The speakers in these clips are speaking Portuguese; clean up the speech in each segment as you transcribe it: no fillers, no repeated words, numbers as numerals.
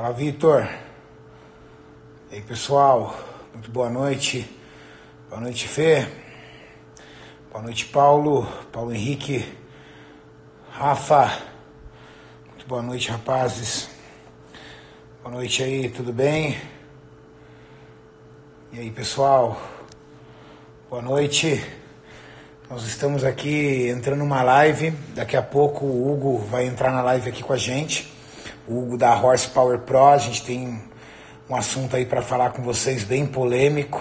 Fala, Vitor. E aí, pessoal. Muito boa noite. Boa noite, Fê. Boa noite, Paulo. Paulo Henrique. Rafa. Muito boa noite, rapazes. Boa noite aí, tudo bem? E aí, pessoal. Boa noite. Nós estamos aqui entrando numa live. Daqui a pouco o Hugo vai entrar na live aqui com a gente. O Hugo da Horsepower Pro. A gente tem um assunto aí para falar com vocês bem polêmico.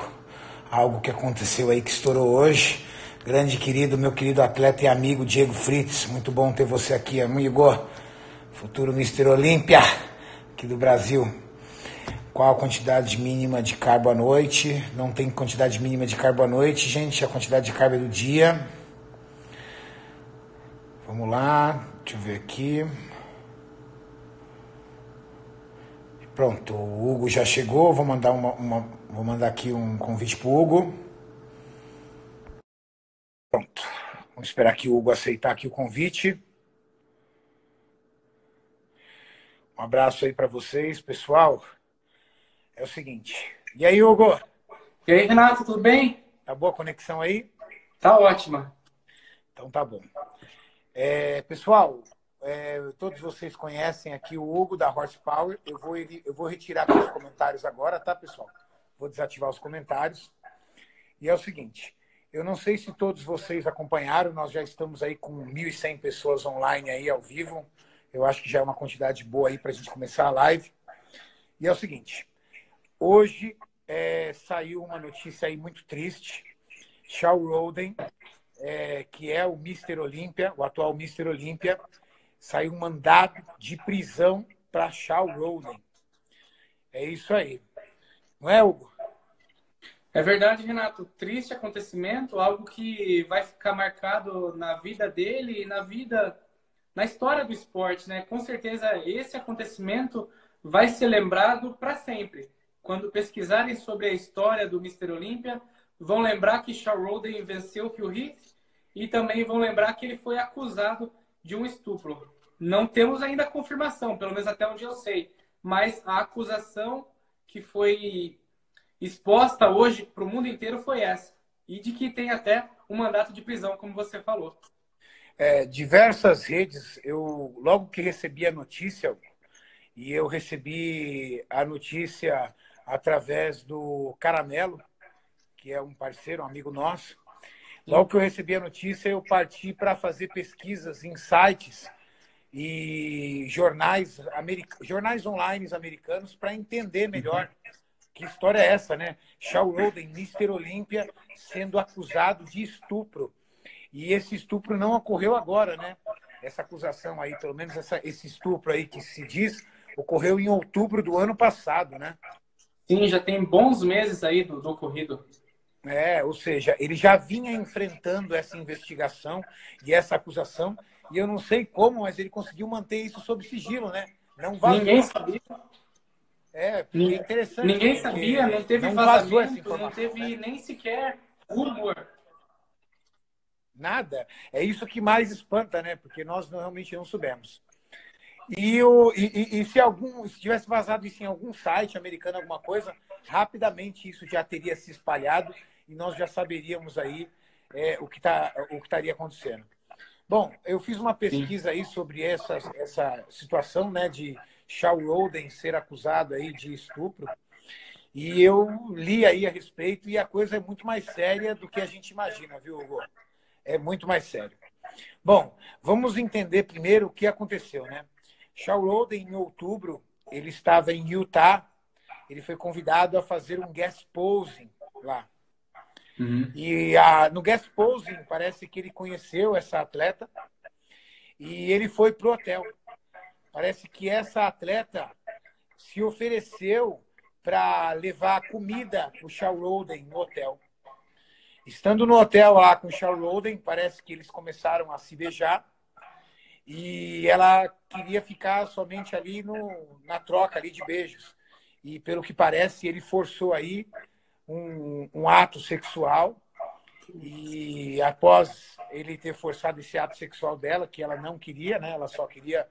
Algo que aconteceu aí que estourou hoje. Grande querido, meu querido atleta e amigo Diego Fritz. Muito bom ter você aqui, amigo. Futuro Mister Olímpia aqui do Brasil. Qual a quantidade mínima de carbo à noite? Não tem quantidade mínima de carbo à noite, gente. A quantidade de carbo é do dia. Vamos lá. Deixa eu ver aqui. Pronto, o Hugo já chegou. Vou mandar, vou mandar aqui um convite para o Hugo. Pronto. Vamos esperar aqui o Hugo aceitar aqui o convite. Um abraço aí para vocês, pessoal. É o seguinte. E aí, Hugo? E aí, Renato, tudo bem? Tá boa a conexão aí? Tá ótima. Então tá bom. Pessoal, todos vocês conhecem aqui o Hugo da Horsepower. Eu vou retirar aqui os comentários agora, tá, pessoal? Vou desativar os comentários. E é o seguinte, eu não sei se todos vocês acompanharam, nós já estamos aí com 1.100 pessoas online aí ao vivo. Eu acho que já é uma quantidade boa aí para a gente começar a live. E é o seguinte, hoje saiu uma notícia aí muito triste. Shawn Rhoden, que é o Mister Olímpia, o atual Mister Olímpia, saiu um mandado de prisão para Shawn Rhoden. É isso aí. Não é, Hugo? É verdade, Renato. Triste acontecimento, algo que vai ficar marcado na vida dele e na história do esporte, né? Com certeza esse acontecimento vai ser lembrado para sempre. Quando pesquisarem sobre a história do Mister Olímpia, vão lembrar que Shawn Rhoden venceu Phil Heath e também vão lembrar que ele foi acusado de um estupro. Não temos ainda a confirmação, pelo menos até onde eu sei, mas a acusação que foi exposta hoje para o mundo inteiro foi essa. E de que tem até um mandato de prisão, como você falou. Diversas redes, eu logo que recebi a notícia, e eu recebi a notícia através do Caramelo, que é um parceiro, um amigo nosso. Logo que eu recebi a notícia, eu parti para fazer pesquisas em sites e jornais online americanos para entender melhor que história é essa, né? Shawn Rhoden, Mister Olímpia, sendo acusado de estupro. E esse estupro não ocorreu agora, né? Essa acusação aí, pelo menos esse estupro aí que se diz, ocorreu em outubro do ano passado, né? Sim, já tem bons meses aí do ocorrido. Ou seja, ele já vinha enfrentando essa investigação e essa acusação, e eu não sei como, mas ele conseguiu manter isso sob sigilo, né? Não Ninguém vazou. sabia. Porque é interessante, Ninguém sabia, não porque teve não vazou essa vazamento, não informação, né? teve nem sequer rumor. Nada. É isso que mais espanta, né? Porque nós realmente não soubemos. Se tivesse vazado isso em algum site americano, alguma coisa, rapidamente isso já teria se espalhado e nós já saberíamos aí o que estaria acontecendo. Bom, eu fiz uma Sim. pesquisa aí sobre essa situação, né, de Shawn Rhoden ser acusado aí de estupro, e eu li aí a respeito e a coisa é muito mais séria do que a gente imagina, viu, Hugo? É muito mais sério. Bom, vamos entender primeiro o que aconteceu, né? Shawn Rhoden, em outubro, ele estava em Utah, ele foi convidado a fazer um guest posing lá. Uhum. E no guest posing, parece que ele conheceu essa atleta e ele foi pro hotel. Parece que essa atleta se ofereceu para levar comida para o Shawn Rhoden no hotel. Estando no hotel lá com o Shawn Rhoden, parece que eles começaram a se beijar e ela queria ficar somente ali na troca ali de beijos. E pelo que parece, ele forçou aí um ato sexual e após ele ter forçado esse ato sexual dela, que ela não queria, né? Ela só queria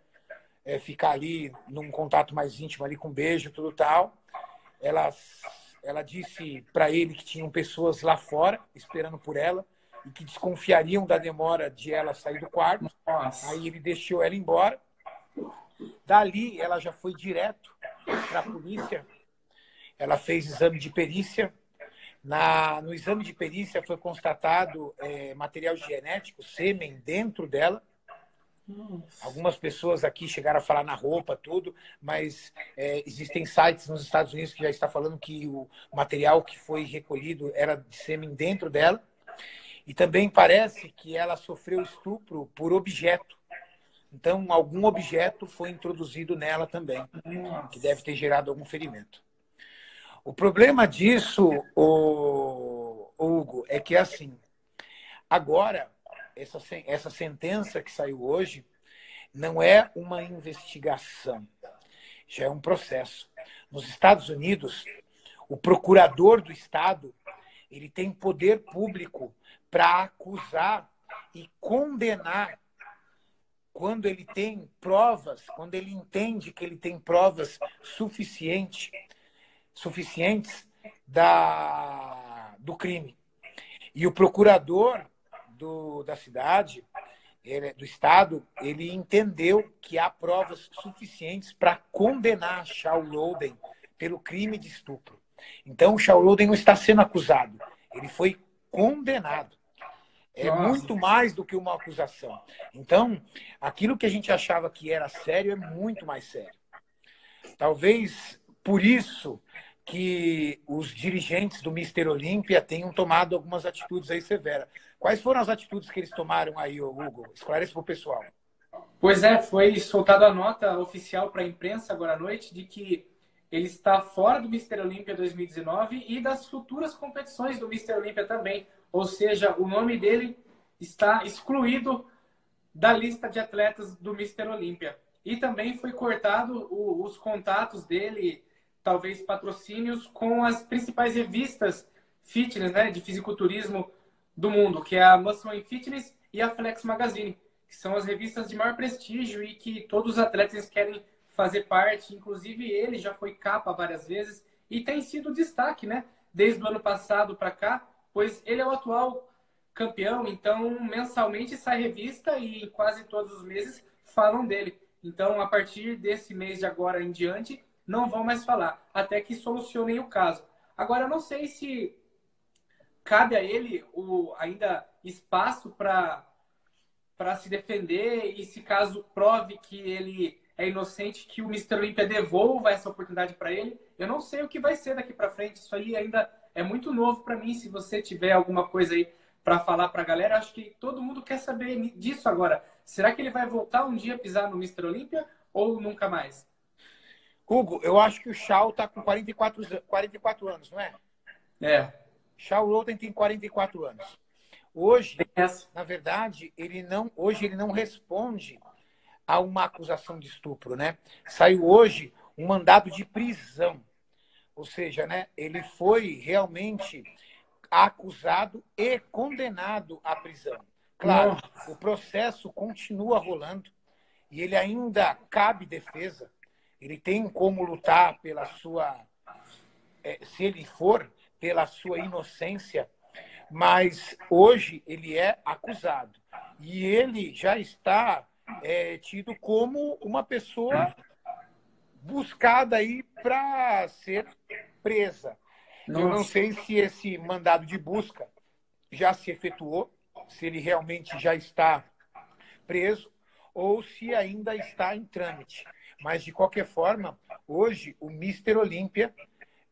ficar ali num contato mais íntimo ali com beijo, tudo tal. Ela disse para ele que tinham pessoas lá fora esperando por ela e que desconfiariam da demora de ela sair do quarto. Nossa. Aí ele deixou ela embora. Dali, ela já foi direto para a polícia. Ela fez exame de perícia. No exame de perícia foi constatado material genético, sêmen, dentro dela. Algumas pessoas aqui chegaram a falar na roupa, tudo, mas existem sites nos Estados Unidos que já está falando que o material que foi recolhido era de sêmen dentro dela. E também parece que ela sofreu estupro por objeto. Então, algum objeto foi introduzido nela também, que deve ter gerado algum ferimento. O problema disso, Hugo, é que assim, agora, essa sentença que saiu hoje não é uma investigação, já é um processo. Nos Estados Unidos, o procurador do Estado ele tem poder público para acusar e condenar quando ele tem provas, quando ele entende que ele tem provas suficientes do crime. E o procurador da cidade, do Estado, ele entendeu que há provas suficientes para condenar Shaul Loden pelo crime de estupro. Então, o Shaul Loden não está sendo acusado, ele foi condenado. É muito mais do que uma acusação. Então, aquilo que a gente achava que era sério é muito mais sério. Talvez por isso que os dirigentes do Mister Olímpia tenham tomado algumas atitudes aí severas. Quais foram as atitudes que eles tomaram aí, Hugo? Esclarece para o pessoal. Pois é, foi soltada a nota oficial para a imprensa agora à noite de que ele está fora do Mister Olímpia 2019 e das futuras competições do Mister Olímpia também. Ou seja, o nome dele está excluído da lista de atletas do Mister Olímpia. E também foi cortado os contatos dele, talvez patrocínios, com as principais revistas fitness, né, de fisiculturismo do mundo, que é a Muscle & Fitness e a Flex Magazine, que são as revistas de maior prestígio e que todos os atletas querem fazer parte. Inclusive, ele já foi capa várias vezes e tem sido destaque, né, desde o ano passado para cá, pois ele é o atual campeão, então mensalmente sai revista e quase todos os meses falam dele. Então, a partir desse mês de agora em diante, não vão mais falar, até que solucionem o caso. Agora, eu não sei se cabe a ele ainda espaço para se defender e, se caso prove que ele é inocente, que o Mister Olímpia devolva essa oportunidade para ele. Eu não sei o que vai ser daqui para frente. Isso aí ainda é muito novo para mim. Se você tiver alguma coisa aí para falar para a galera, acho que todo mundo quer saber disso agora. Será que ele vai voltar um dia a pisar no Mister Olímpia ou nunca mais? Hugo, eu acho que o Shaul está com 44 anos, não é? É. Shaul Loden tem 44 anos. Hoje, na verdade, hoje ele não responde a uma acusação de estupro, né? Saiu hoje um mandado de prisão. Ou seja, né, ele foi realmente acusado e condenado à prisão. Claro, o processo continua rolando e ele ainda cabe defesa. Ele tem como lutar pela sua, se ele for, pela sua inocência, mas hoje ele é acusado. E ele já está tido como uma pessoa buscada aí para ser presa. Nossa. Eu não sei se esse mandado de busca já se efetuou, se ele realmente já está preso ou se ainda está em trâmite. Mas, de qualquer forma, hoje o Mister Olímpia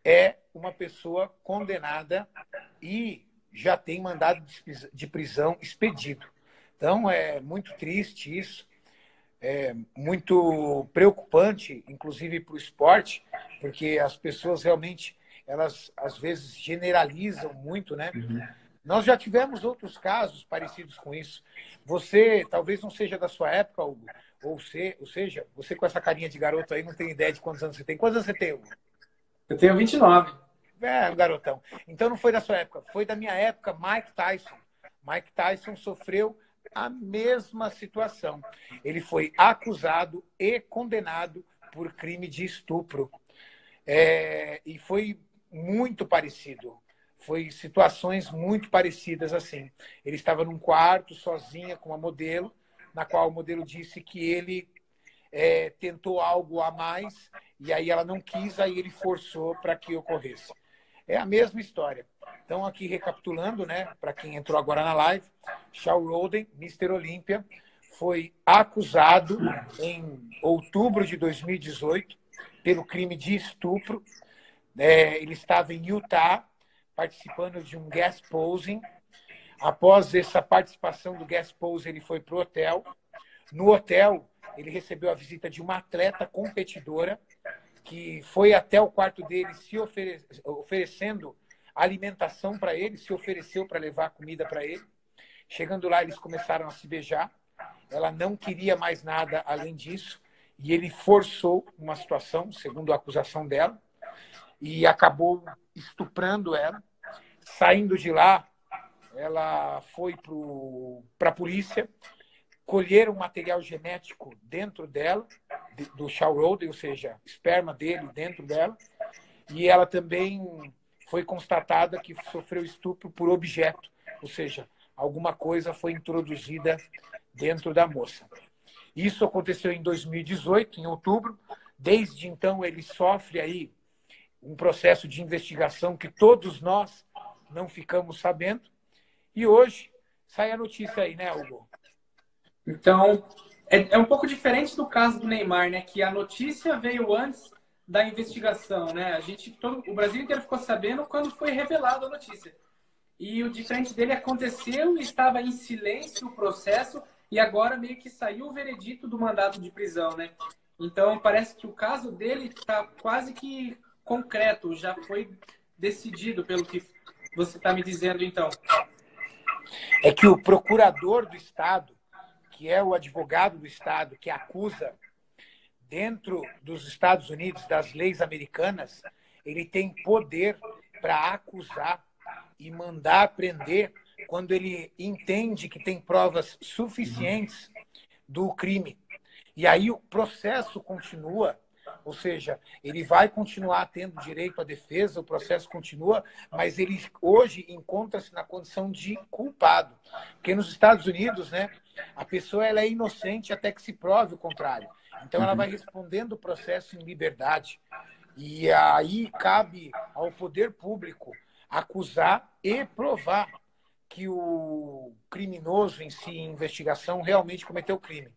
é uma pessoa condenada e já tem mandado de prisão expedido. Então, é muito triste isso, é muito preocupante, inclusive para o esporte, porque as pessoas realmente, elas às vezes generalizam muito, né? Uhum. Nós já tivemos outros casos parecidos com isso. Você talvez não seja da sua época, Hugo, ou seja, você com essa carinha de garoto aí não tem ideia de quantos anos você tem. Quantos anos você tem, Hugo? Eu tenho 29. É, um garotão. Então não foi da sua época, foi da minha época, Mike Tyson. Mike Tyson sofreu a mesma situação. Ele foi acusado e condenado por crime de estupro. E foi muito parecido. Foi situações muito parecidas assim. Ele estava num quarto sozinha com uma modelo, na qual o modelo disse que ele tentou algo a mais e aí ela não quis, aí ele forçou para que ocorresse. É a mesma história. Então, aqui recapitulando, né, para quem entrou agora na live, Shawn Rhoden, Mr. Olímpia, foi acusado em outubro de 2018 pelo crime de estupro. Ele estava em Utah, participando de um guest posing. Após essa participação do guest posing, ele foi para o hotel. No hotel, ele recebeu a visita de uma atleta competidora que foi até o quarto dele se oferecendo alimentação para ele, se ofereceu para levar comida para ele. Chegando lá, eles começaram a se beijar. Ela não queria mais nada além disso e ele forçou uma situação, segundo a acusação dela, e acabou estuprando ela. Saindo de lá, ela foi para a polícia, colheram material genético dentro dela, do Shawn Rhoden, ou seja, esperma dele dentro dela, e ela também foi constatada que sofreu estupro por objeto, ou seja, alguma coisa foi introduzida dentro da moça. Isso aconteceu em 2018, em outubro. Desde então, ele sofre aí um processo de investigação que todos nós não ficamos sabendo. E hoje sai a notícia aí, né, Hugo? Então, é um pouco diferente do caso do Neymar, né? Que a notícia veio antes da investigação, né? O Brasil inteiro ficou sabendo quando foi revelada a notícia. E o diferente dele aconteceu e estava em silêncio o processo e agora meio que saiu o veredito do mandado de prisão, né? Então, parece que o caso dele está quase que concreto, já foi decidido pelo que você está me dizendo, então. É que o procurador do Estado, que é o advogado do Estado que acusa dentro dos Estados Unidos, das leis americanas, ele tem poder para acusar e mandar prender quando ele entende que tem provas suficientes do crime. E aí o processo continua, ou seja, ele vai continuar tendo direito à defesa, o processo continua, mas ele hoje encontra-se na condição de culpado. Porque nos Estados Unidos, né, a pessoa ela é inocente até que se prove o contrário. Então ela vai respondendo o processo em liberdade. E aí cabe ao poder público acusar e provar que o criminoso em si, em investigação, realmente cometeu crime.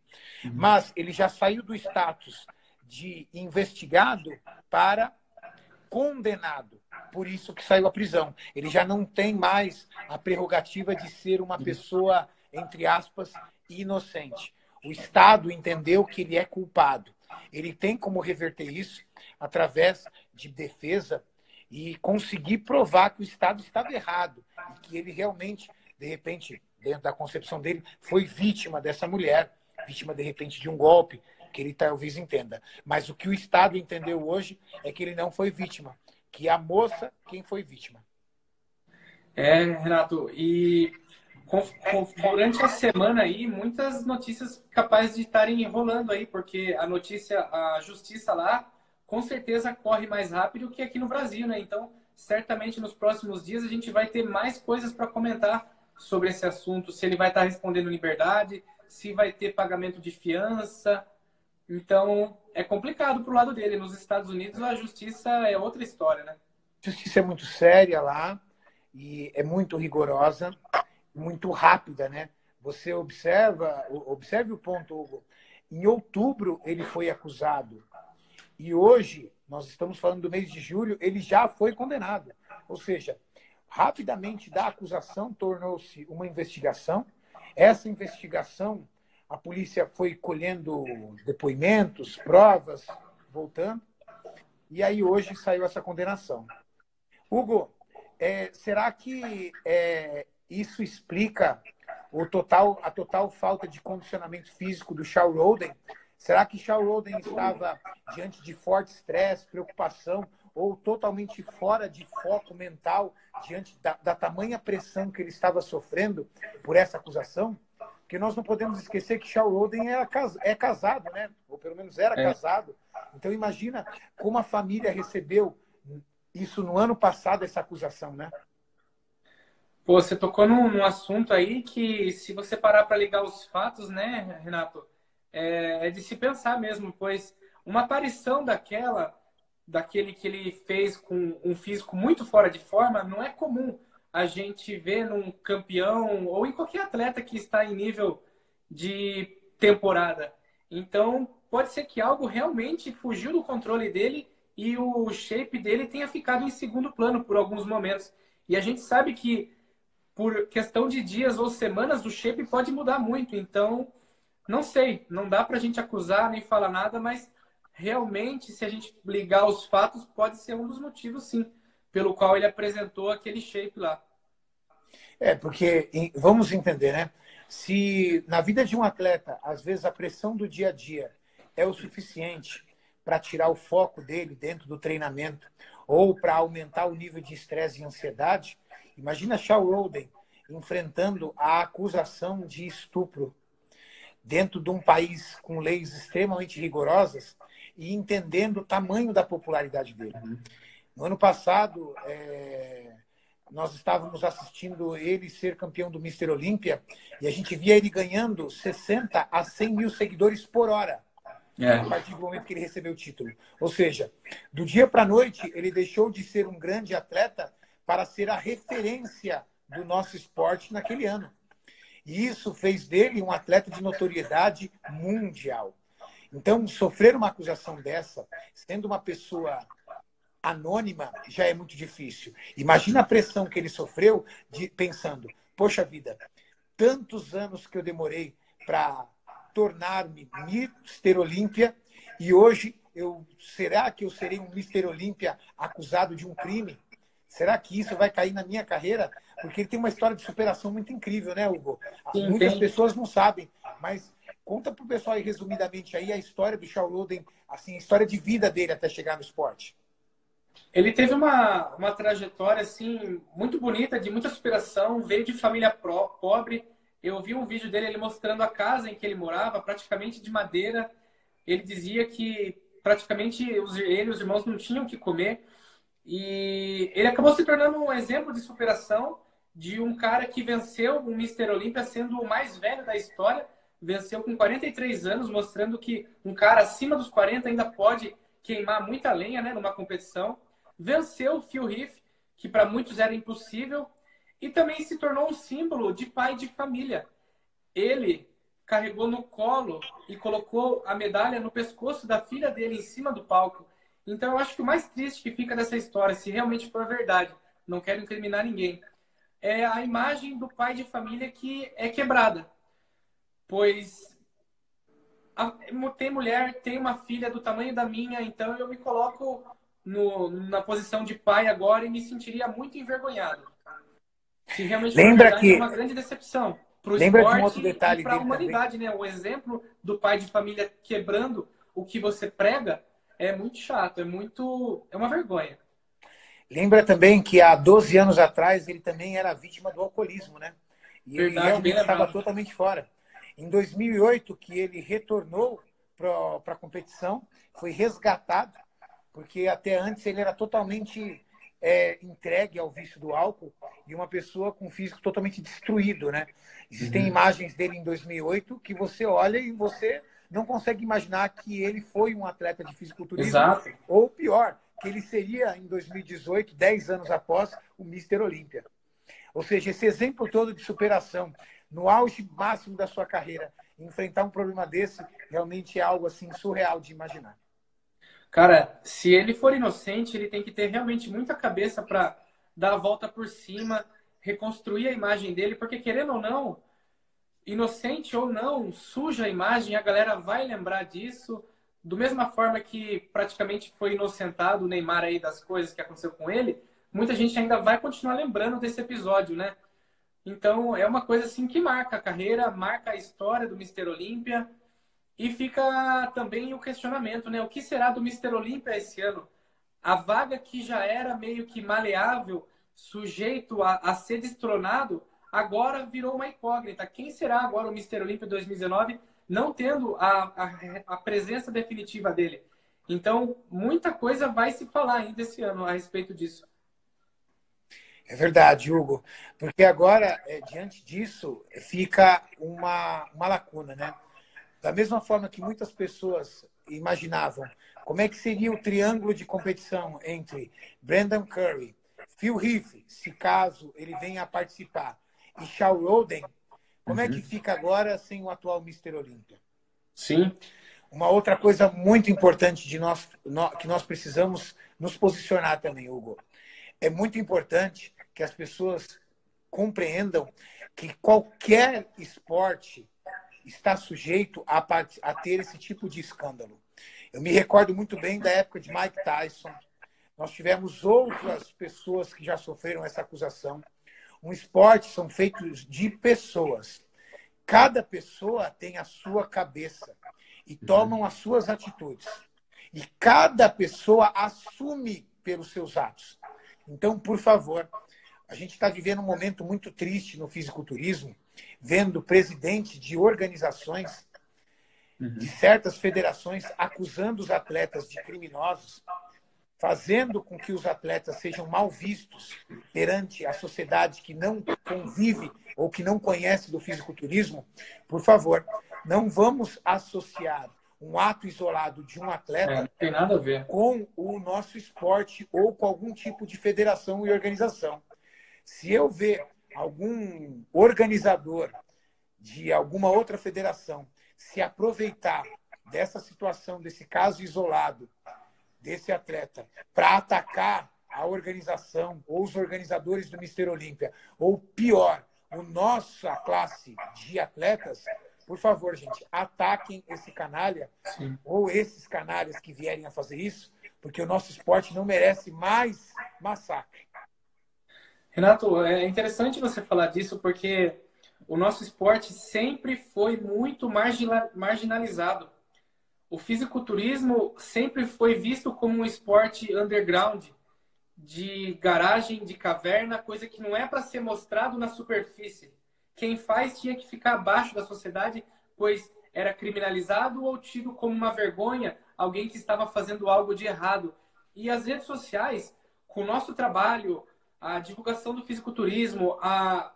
Mas ele já saiu do status de investigado para condenado. Por isso que saiu a prisão. Ele já não tem mais a prerrogativa de ser uma pessoa, entre aspas, inocente. O Estado entendeu que ele é culpado. Ele tem como reverter isso através de defesa e conseguir provar que o Estado estava errado e que ele realmente, de repente, dentro da concepção dele, foi vítima dessa mulher, vítima, de repente, de um golpe, que ele talvez entenda. Mas o que o Estado entendeu hoje é que ele não foi vítima, que a moça quem foi vítima. Renato, e durante a semana aí, muitas notícias capazes de estarem enrolando aí, porque a justiça lá, com certeza corre mais rápido que aqui no Brasil, né? Então, certamente nos próximos dias a gente vai ter mais coisas para comentar sobre esse assunto, se ele vai estar respondendo liberdade, se vai ter pagamento de fiança. Então, é complicado pro lado dele. Nos Estados Unidos, a justiça é outra história, né? A justiça é muito séria lá e é muito rigorosa, muito rápida, né? Você observe o ponto, Hugo. Em outubro, ele foi acusado. E hoje, nós estamos falando do mês de julho, ele já foi condenado. Ou seja, rapidamente da acusação tornou-se uma investigação. Essa investigação, a polícia foi colhendo depoimentos, provas, voltando. E aí hoje saiu essa condenação. Hugo, será que isso explica a total falta de condicionamento físico do Shawn Rhoden? Será que Shawn Rhoden estava diante de forte estresse, preocupação ou totalmente fora de foco mental diante da tamanha pressão que ele estava sofrendo por essa acusação? Porque nós não podemos esquecer que Shawn Rhoden é casado, né? Ou pelo menos era casado. Então imagina como a família recebeu isso no ano passado, essa acusação, né? Pô, você tocou num assunto aí que, se você parar para ligar os fatos, né, Renato, é de se pensar mesmo, pois uma aparição daquele que ele fez com um físico muito fora de forma, não é comum a gente ver num campeão ou em qualquer atleta que está em nível de temporada. Então, pode ser que algo realmente fugiu do controle dele e o shape dele tenha ficado em segundo plano por alguns momentos. E a gente sabe que por questão de dias ou semanas, o shape pode mudar muito. Então, não sei, não dá para a gente acusar nem falar nada, mas realmente, se a gente ligar os fatos, pode ser um dos motivos, sim, pelo qual ele apresentou aquele shape lá. Porque vamos entender, né? Se na vida de um atleta, às vezes a pressão do dia a dia é o suficiente para tirar o foco dele dentro do treinamento ou para aumentar o nível de estresse e ansiedade, imagina Shawn Rhoden enfrentando a acusação de estupro dentro de um país com leis extremamente rigorosas e entendendo o tamanho da popularidade dele. No ano passado, nós estávamos assistindo ele ser campeão do Mister Olímpia e a gente via ele ganhando 60 a 100 mil seguidores por hora a partir do momento que ele recebeu o título. Ou seja, do dia para a noite, ele deixou de ser um grande atleta para ser a referência do nosso esporte naquele ano. E isso fez dele um atleta de notoriedade mundial. Então, sofrer uma acusação dessa, sendo uma pessoa anônima, já é muito difícil. Imagina a pressão que ele sofreu pensando, poxa vida, tantos anos que eu demorei para tornar-me Mister Olímpia e hoje será que eu serei um Mister Olímpia acusado de um crime? Será que isso vai cair na minha carreira? Porque ele tem uma história de superação muito incrível, né, Hugo? Sim, muitas pessoas não sabem, mas conta para o pessoal aí, resumidamente, aí a história do Shawn Rhoden, assim, a história de vida dele até chegar no esporte. Ele teve uma trajetória assim muito bonita, de muita superação, veio de família pobre. Eu vi um vídeo dele ele mostrando a casa em que ele morava, praticamente de madeira. Ele dizia que praticamente ele e os irmãos não tinham o que comer. E ele acabou se tornando um exemplo de superação de um cara que venceu o Mister Olímpia sendo o mais velho da história. Venceu com 43 anos, mostrando que um cara acima dos 40 ainda pode queimar muita lenha, né, numa competição. Venceu o Phil Heath, que para muitos era impossível, e também se tornou um símbolo de pai de família. Ele carregou no colo e colocou a medalha no pescoço da filha dele em cima do palco. Então eu acho que o mais triste que fica dessa história, se realmente for verdade, não quero incriminar ninguém, é a imagem do pai de família que é quebrada. Pois tem mulher, tem uma filha do tamanho da minha, então eu me coloco na posição de pai agora e me sentiria muito envergonhado. Se realmente for verdade, é uma grande decepção para o um outro esporte detalhe e para a dele humanidade, também. né? O exemplo do pai de família quebrando o que você prega é muito chato, é uma vergonha. Lembra também que há 12 anos atrás ele também era vítima do alcoolismo, né? E ele Verdade, bem realmente estava lembrado. totalmente fora. Em 2008, que ele retornou para a competição, foi resgatado, porque até antes ele era totalmente entregue ao vício do álcool e uma pessoa com físico totalmente destruído, né? Existem imagens dele em 2008 que você olha e você não consegue imaginar que ele foi um atleta de fisiculturismo, Exato. ou pior, que ele seria em 2018, 10 anos após, o Mister Olímpia. Ou seja, esse exemplo todo de superação, no auge máximo da sua carreira, enfrentar um problema desse realmente é algo assim surreal de imaginar. Cara, se ele for inocente, ele tem que ter realmente muita cabeça para dar a volta por cima, reconstruir a imagem dele, porque querendo ou não, inocente ou não, suja a imagem, a galera vai lembrar disso. Do mesma forma que praticamente foi inocentado o Neymar aí das coisas que aconteceu com ele, muita gente ainda vai continuar lembrando desse episódio, né? Então é uma coisa assim que marca a carreira, marca a história do Mister Olímpia. E fica também o questionamento, né? O que será do Mister Olímpia esse ano? A vaga que já era meio que maleável, sujeito a ser destronado, agora virou uma incógnita. Quem será agora o Mr. Olympia 2019, não tendo a presença definitiva dele? Então, muita coisa vai se falar ainda esse ano a respeito disso. É verdade, Hugo. Porque agora, diante disso, fica uma lacuna, né? Da mesma forma que muitas pessoas imaginavam como é que seria o triângulo de competição entre Brandon Curry, Phil Heath, se caso ele venha a participar, e Shawn Rhoden, como é que fica agora sem o atual Mr. Olympia? Sim. Uma outra coisa muito importante que nós precisamos nos posicionar também, Hugo. É muito importante que as pessoas compreendam que qualquer esporte está sujeito a ter esse tipo de escândalo. Eu me recordo muito bem da época de Mike Tyson. Nós tivemos outras pessoas que já sofreram essa acusação. Um esporte são feitos de pessoas. Cada pessoa tem a sua cabeça e tomam as suas atitudes. E cada pessoa assume pelos seus atos. Então, por favor, a gente está vivendo um momento muito triste no fisiculturismo, vendo presidente de organizações, de certas federações, acusando os atletas de criminosos, fazendo com que os atletas sejam mal vistos perante a sociedade que não convive ou que não conhece do fisiculturismo. Por favor, não vamos associar um ato isolado de um atleta Não tem nada a ver com o nosso esporte ou com algum tipo de federação e organização. Se eu ver algum organizador de alguma outra federação se aproveitar dessa situação, desse caso isolado, desse atleta, para atacar a organização ou os organizadores do Mr. Olímpia, ou pior, a nossa classe de atletas, por favor, gente, ataquem esse canalha. Sim. Ou esses canalhas que vierem a fazer isso, porque o nosso esporte não merece mais massacre. Renato, é interessante você falar disso, porque o nosso esporte sempre foi muito marginalizado. O fisiculturismo sempre foi visto como um esporte underground, de garagem, de caverna, coisa que não é para ser mostrado na superfície. Quem faz tinha que ficar abaixo da sociedade, pois era criminalizado ou tido como uma vergonha, alguém que estava fazendo algo de errado. E as redes sociais, com o nosso trabalho, a divulgação do fisiculturismo, a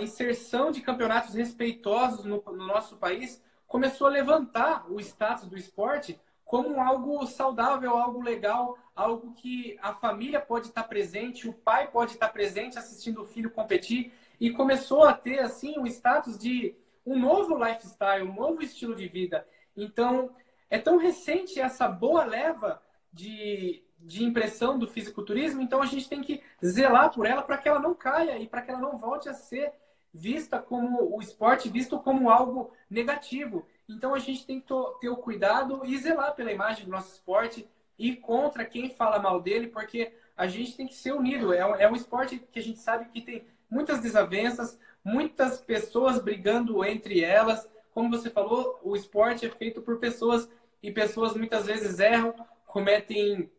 inserção de campeonatos respeitosos no nosso país, começou a levantar o status do esporte como algo saudável, algo legal, algo que a família pode estar presente, o pai pode estar presente assistindo o filho competir, e começou a ter assim um status de um novo lifestyle, um novo estilo de vida. Então, é tão recente essa boa leva de impressão do fisiculturismo, então a gente tem que zelar por ela para que ela não caia e para que ela não volte a ser vista como o esporte, visto como algo negativo. Então a gente tem que ter o cuidado e zelar pela imagem do nosso esporte e contra quem fala mal dele, porque a gente tem que ser unido. É um esporte que a gente sabe que tem muitas desavenças, muitas pessoas brigando entre elas. Como você falou, o esporte é feito por pessoas e pessoas muitas vezes erram, cometem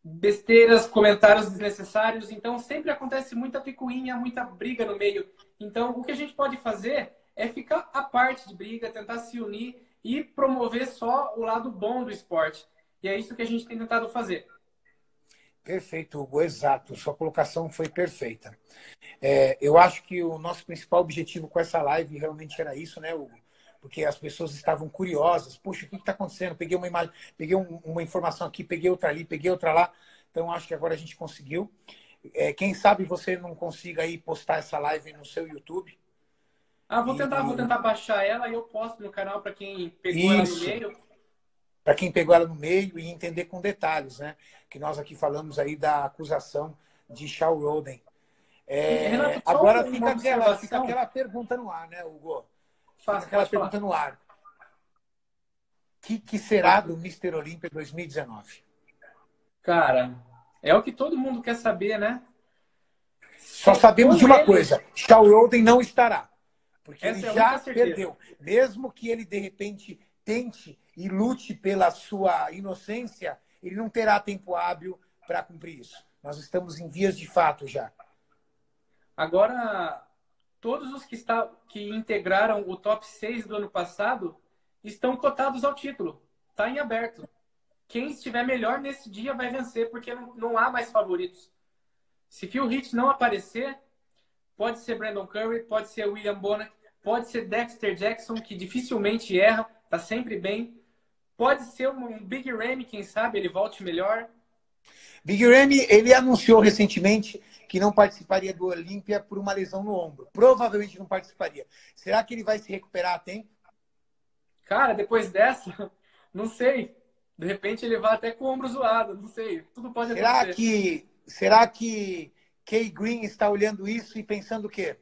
besteiras, comentários desnecessários. Então sempre acontece muita picuinha, muita briga no meio. Então o que a gente pode fazer é ficar à parte de briga, tentar se unir e promover só o lado bom do esporte. E é isso que a gente tem tentado fazer. Perfeito, Hugo, exato. Sua colocação foi perfeita. Eu acho que o nosso principal objetivo com essa live realmente era isso, né, Hugo? Porque as pessoas estavam curiosas. Puxa, o que está acontecendo? Peguei uma imagem, peguei uma informação aqui, peguei outra ali, peguei outra lá. Então, acho que agora a gente conseguiu. Quem sabe você não consiga aí postar essa live no seu YouTube. Vou tentar baixar ela e eu posto no canal para quem pegou ela no meio. Para quem pegou ela no meio e entender com detalhes, né? Que nós aqui falamos aí da acusação de Shawn Rhoden. Renato, agora fica aquela pergunta no ar, né, Hugo? Fica aquela pergunta no ar. O que será do Mr. Olympia 2019? Cara, é o que todo mundo quer saber, né? Só sabemos de uma coisa. Shawn Rhoden não estará. Porque ele já perdeu. Mesmo que ele, de repente, tente e lute pela sua inocência, ele não terá tempo hábil para cumprir isso. Nós estamos em vias de fato já. Agora, todos os que integraram o top 6 do ano passado estão cotados ao título. Está em aberto. Quem estiver melhor nesse dia vai vencer, porque não há mais favoritos. Se Phil Heath não aparecer, pode ser Brandon Curry, pode ser William Bonac, pode ser Dexter Jackson, que dificilmente erra, está sempre bem. Pode ser um Big Ramy, quem sabe ele volte melhor. Big Ramy, ele anunciou recentemente que não participaria do Olímpia por uma lesão no ombro. Provavelmente não participaria. Será que ele vai se recuperar a tempo? Cara, depois dessa, não sei. De repente ele vai até com o ombro zoado, não sei. Tudo pode acontecer. Será que Kay Green está olhando isso e pensando o quê?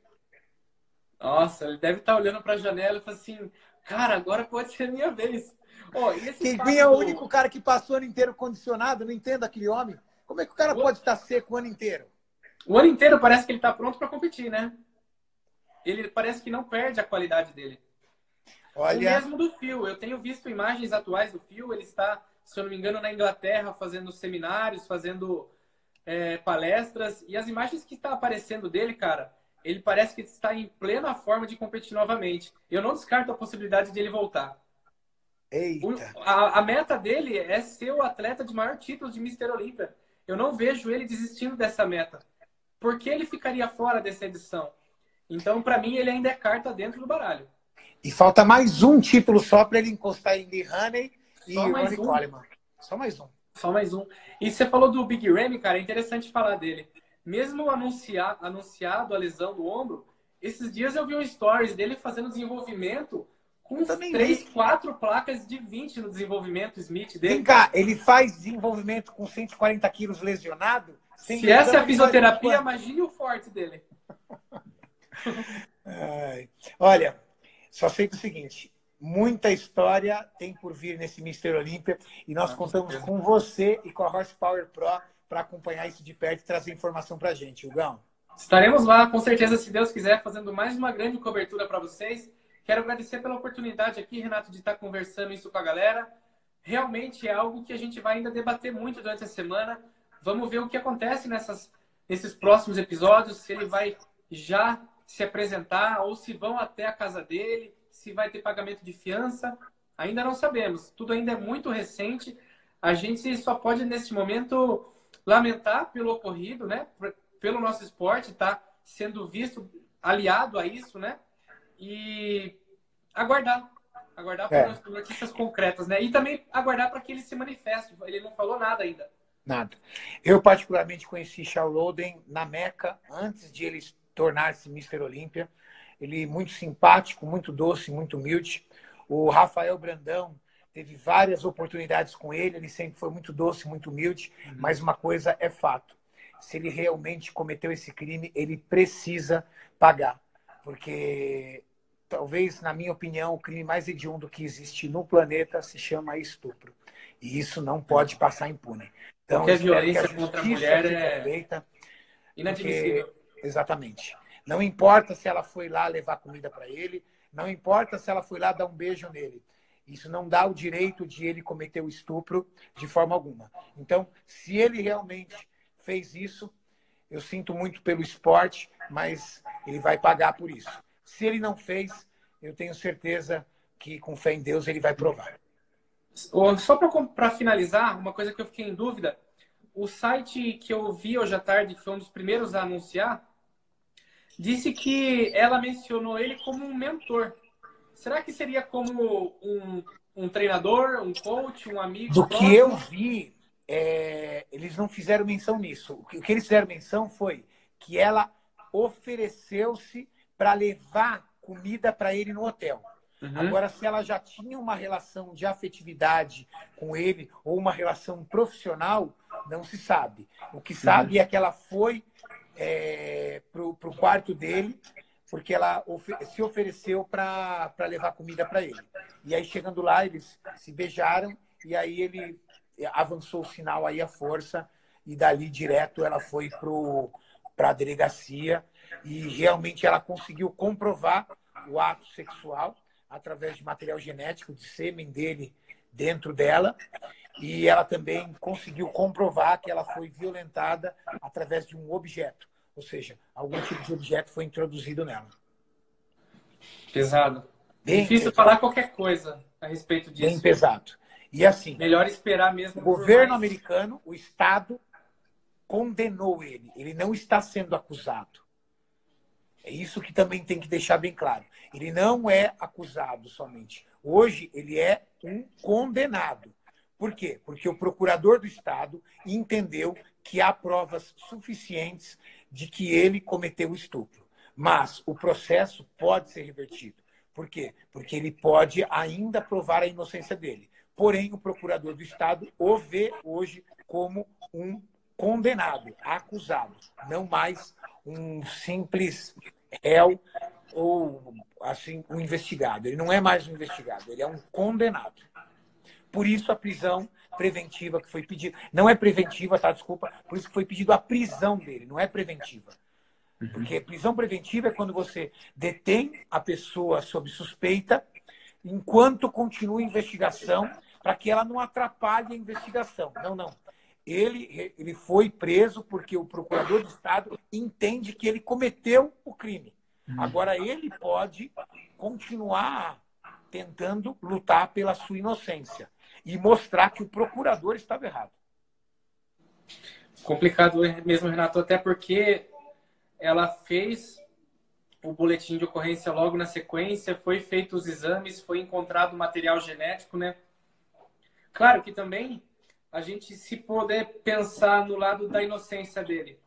Nossa, ele deve estar olhando para a janela e falando assim, cara, agora pode ser a minha vez. Oh, Kay Green é o único cara que passou o ano inteiro condicionado, não entendo aquele homem. Como é que o cara pode estar seco o ano inteiro? O ano inteiro parece que ele está pronto para competir, né? Ele parece que não perde a qualidade dele. Olha... O mesmo do Phil. Eu tenho visto imagens atuais do Phil. Ele está, se eu não me engano, na Inglaterra, fazendo seminários, fazendo palestras. E as imagens que estão aparecendo dele, cara, ele parece que está em plena forma de competir novamente. Eu não descarto a possibilidade de ele voltar. Eita. A meta dele é ser o atleta de maior título de Mr. Olympia. Eu não vejo ele desistindo dessa meta. Por que ele ficaria fora dessa edição? Então, para mim, ele ainda é carta dentro do baralho. E falta mais um título só para ele encostar em Lee Haney e Ronnie Coleman. Só mais um. Só mais um. E você falou do Big Ramy, cara, é interessante falar dele. Mesmo anunciado a lesão do ombro, esses dias eu vi um stories dele fazendo desenvolvimento com 3, 4 placas de 20 no desenvolvimento Smith dele. Vem cá, ele faz desenvolvimento com 140 quilos lesionado? Se essa é a fisioterapia, imagine o forte dele. Olha, só sei o seguinte, muita história tem por vir nesse Mr. Olympia e nós contamos com você e com a Horsepower Pro para acompanhar isso de perto e trazer informação para a gente, Hugão. Estaremos lá, com certeza, se Deus quiser, fazendo mais uma grande cobertura para vocês. Quero agradecer pela oportunidade aqui, Renato, de estar conversando isso com a galera. Realmente é algo que a gente vai ainda debater muito durante a semana. Vamos ver o que acontece nesses próximos episódios, se ele vai já se apresentar ou se vão até a casa dele, se vai ter pagamento de fiança. Ainda não sabemos. Tudo ainda é muito recente. A gente só pode, neste momento, lamentar pelo ocorrido, né? Pelo nosso esporte, tá sendo visto, aliado a isso, né? E aguardar por notícias concretas, né? E também aguardar para que ele se manifeste. Ele não falou nada ainda. Nada. Eu, particularmente, conheci Shawn Rhoden na Meca, antes de ele tornar-se Mr. Olympia. Ele muito simpático, muito doce, muito humilde. O Rafael Brandão teve várias oportunidades com ele. Ele sempre foi muito doce, muito humilde. Mas uma coisa é fato. Se ele realmente cometeu esse crime, ele precisa pagar. Porque, talvez, na minha opinião, o crime mais hediondo que existe no planeta se chama estupro. E isso não pode passar impune. Então, qualquer violência contra a mulher é feita, inadmissível. Exatamente. Não importa se ela foi lá levar comida para ele, não importa se ela foi lá dar um beijo nele. Isso não dá o direito de ele cometer o estupro de forma alguma. Então, se ele realmente fez isso, eu sinto muito pelo esporte, mas ele vai pagar por isso. Se ele não fez, eu tenho certeza que, com fé em Deus, ele vai provar. Só para finalizar, uma coisa que eu fiquei em dúvida. O site que eu vi hoje à tarde, que foi um dos primeiros a anunciar, disse que ela mencionou ele como um mentor. Será que seria como um treinador, um coach, um amigo? Do próximo? Que eu vi, eles não fizeram menção nisso. O que eles fizeram menção foi que ela ofereceu-se para levar comida para ele no hotel. Agora, se ela já tinha uma relação de afetividade com ele ou uma relação profissional, não se sabe. O que sabe é que ela foi para o quarto dele, porque ela se ofereceu para levar comida para ele. E aí, chegando lá, eles se beijaram e aí ele avançou o sinal aí à força e dali direto ela foi para a delegacia e realmente ela conseguiu comprovar o ato sexual através de material genético, de sêmen dele dentro dela. E ela também conseguiu comprovar que ela foi violentada através de um objeto. ou seja, algum tipo de objeto foi introduzido nela. Pesado. Bem Difícil pesado. falar qualquer coisa a respeito disso. Bem pesado. E assim, melhor esperar mesmo o por governo mais... americano, o Estado, condenou ele. Ele não está sendo acusado. É isso que também tem que deixar bem claro. Ele não é acusado somente. Hoje, ele é um condenado. Por quê? Porque o procurador do Estado entendeu que há provas suficientes de que ele cometeu o estupro. Mas o processo pode ser revertido. Por quê? Porque ele pode ainda provar a inocência dele. Porém, o procurador do Estado o vê hoje como um condenado, acusado, não mais um simples réu ou assim um investigado. Ele não é mais um investigado, ele é um condenado. Por isso a prisão preventiva que foi pedida, não é preventiva, tá? Desculpa. Por isso que foi pedido a prisão dele, não é preventiva. Porque prisão preventiva é quando você detém a pessoa sob suspeita enquanto continua a investigação para que ela não atrapalhe a investigação. Não, não. Ele foi preso porque o procurador do Estado entende que ele cometeu o crime. Agora, ele pode continuar tentando lutar pela sua inocência e mostrar que o procurador estava errado. Complicado mesmo, Renato, até porque ela fez o boletim de ocorrência logo na sequência, foi feito os exames, foi encontrado material genético, né? Claro que também a gente, se puder pensar no lado da inocência dele,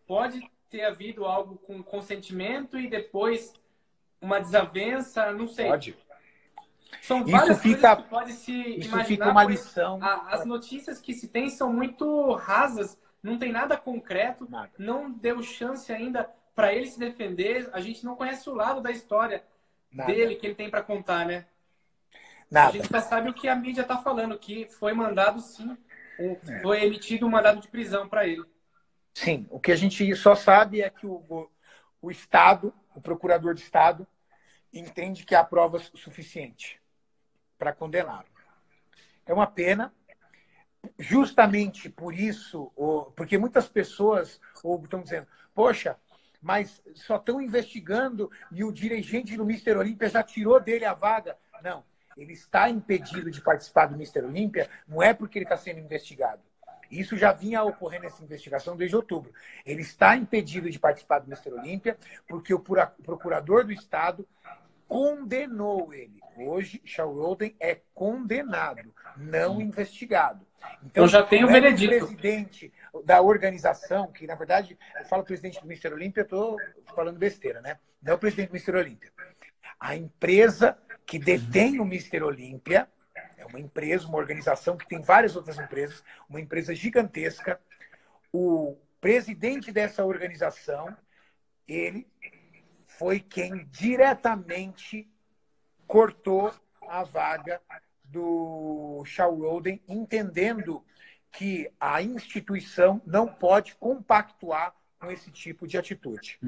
pode ter havido algo com consentimento e depois uma desavença, não sei. Pode. São várias coisas que pode se isso imaginar. Fica uma lição. As notícias que se tem são muito rasas, não tem nada concreto, Nada. não deu chance ainda para ele se defender. A gente não conhece o lado da história dele que ele tem para contar, né? Nada. A gente só sabe o que a mídia está falando, que foi mandado sim, foi emitido um mandado de prisão para ele. Sim, o que a gente só sabe é que o Estado, o procurador de Estado, entende que há provas suficientes para condená-lo. É uma pena, justamente por isso, porque muitas pessoas estão dizendo, poxa, mas só estão investigando e o dirigente do Mister Olímpia já tirou dele a vaga. Não, ele está impedido de participar do Mister Olímpia, não é porque ele está sendo investigado. Isso já vinha ocorrendo essa investigação desde outubro. Ele está impedido de participar do Mister Olímpia porque o procurador do Estado condenou ele. Hoje, Shawn Rhoden é condenado, não investigado. Então já tem o veredito. O presidente da organização, que na verdade, eu falo presidente do Mister Olímpia, estou falando besteira, né? Não é o presidente do Mister Olímpia. A empresa que detém o Mister Olímpia é uma empresa, uma organização que tem várias outras empresas, uma empresa gigantesca. O presidente dessa organização, ele foi quem diretamente cortou a vaga do Shawn Rhoden, entendendo que a instituição não pode compactuar com esse tipo de atitude.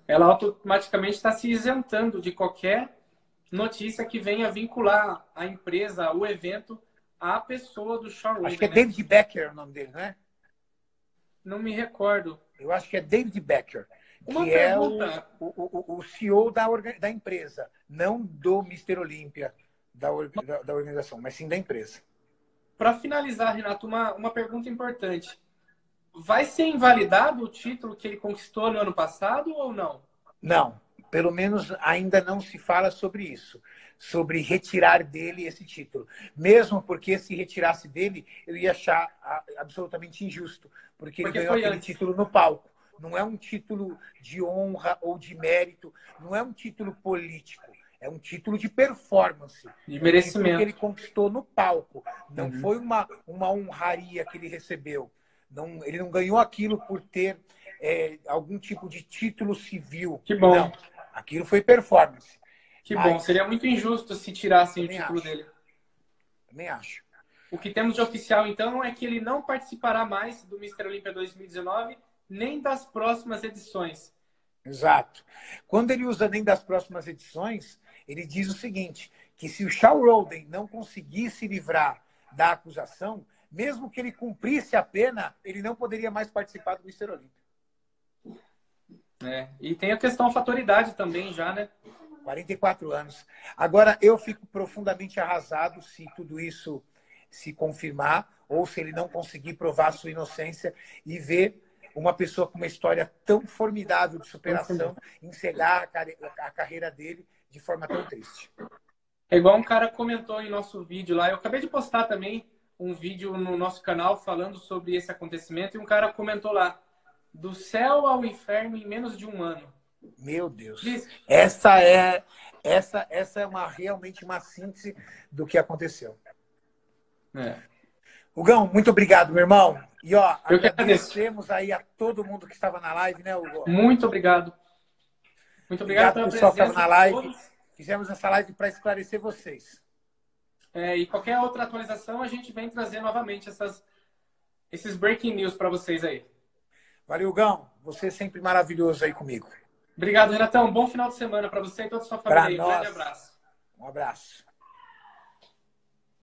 Ela automaticamente está se isentando de qualquer notícia que venha vincular a empresa, o evento, à pessoa do Shawn Rhoden. Acho que é David Becker o nome dele, não é? Não me recordo. Eu acho que é David Becker, Uma que pergunta. é o CEO da empresa, não do Mister Olímpia da organização, mas sim da empresa. Para finalizar, Renato, uma pergunta importante. Vai ser invalidado o título que ele conquistou no ano passado ou não? Não, pelo menos ainda não se fala sobre isso, sobre retirar dele esse título. Mesmo porque se retirasse dele, eu ia achar absolutamente injusto, porque ele ganhou aquele título no palco. Não é um título de honra ou de mérito, não é um título político, é um título de performance. De merecimento. Um que ele conquistou no palco. Não foi uma honraria que ele recebeu. Não, ele não ganhou aquilo por ter algum tipo de título civil. Que bom. Não, aquilo foi performance. Que bom. Seria muito injusto se tirassem o título dele. Também acho. O que temos de oficial, então, é que ele não participará mais do Mister Olímpia 2019, nem das próximas edições. Exato. Quando ele usa nem das próximas edições, ele diz o seguinte, que se o Shawn Rhoden não conseguir se livrar da acusação, mesmo que ele cumprisse a pena, ele não poderia mais participar do Mister Olímpia. É. E tem a questão fatoridade também já, né? 44 anos. Agora, eu fico profundamente arrasado se tudo isso se confirmar ou se ele não conseguir provar a sua inocência e ver uma pessoa com uma história tão formidável de superação encerrar a carreira dele de forma tão triste. É igual um cara comentou em nosso vídeo lá. Eu acabei de postar também um vídeo no nosso canal falando sobre esse acontecimento e um cara comentou lá: do céu ao inferno em menos de um ano. Meu Deus. Isso. Essa é realmente uma síntese do que aconteceu. É. Hugão, muito obrigado, meu irmão. E ó, Eu que agradeço. agradecemos aí a todo mundo que estava na live, né, Hugo? Muito obrigado. Muito obrigado pela pessoal que estava presença na de live. todos. Fizemos essa live para esclarecer vocês. E qualquer outra atualização, a gente vem trazer novamente esses breaking news para vocês aí. Valeu, Hugão. Você é sempre maravilhoso aí comigo. Obrigado, Renatão. Bom final de semana para você e toda a sua família aí. Um grande abraço. Um abraço.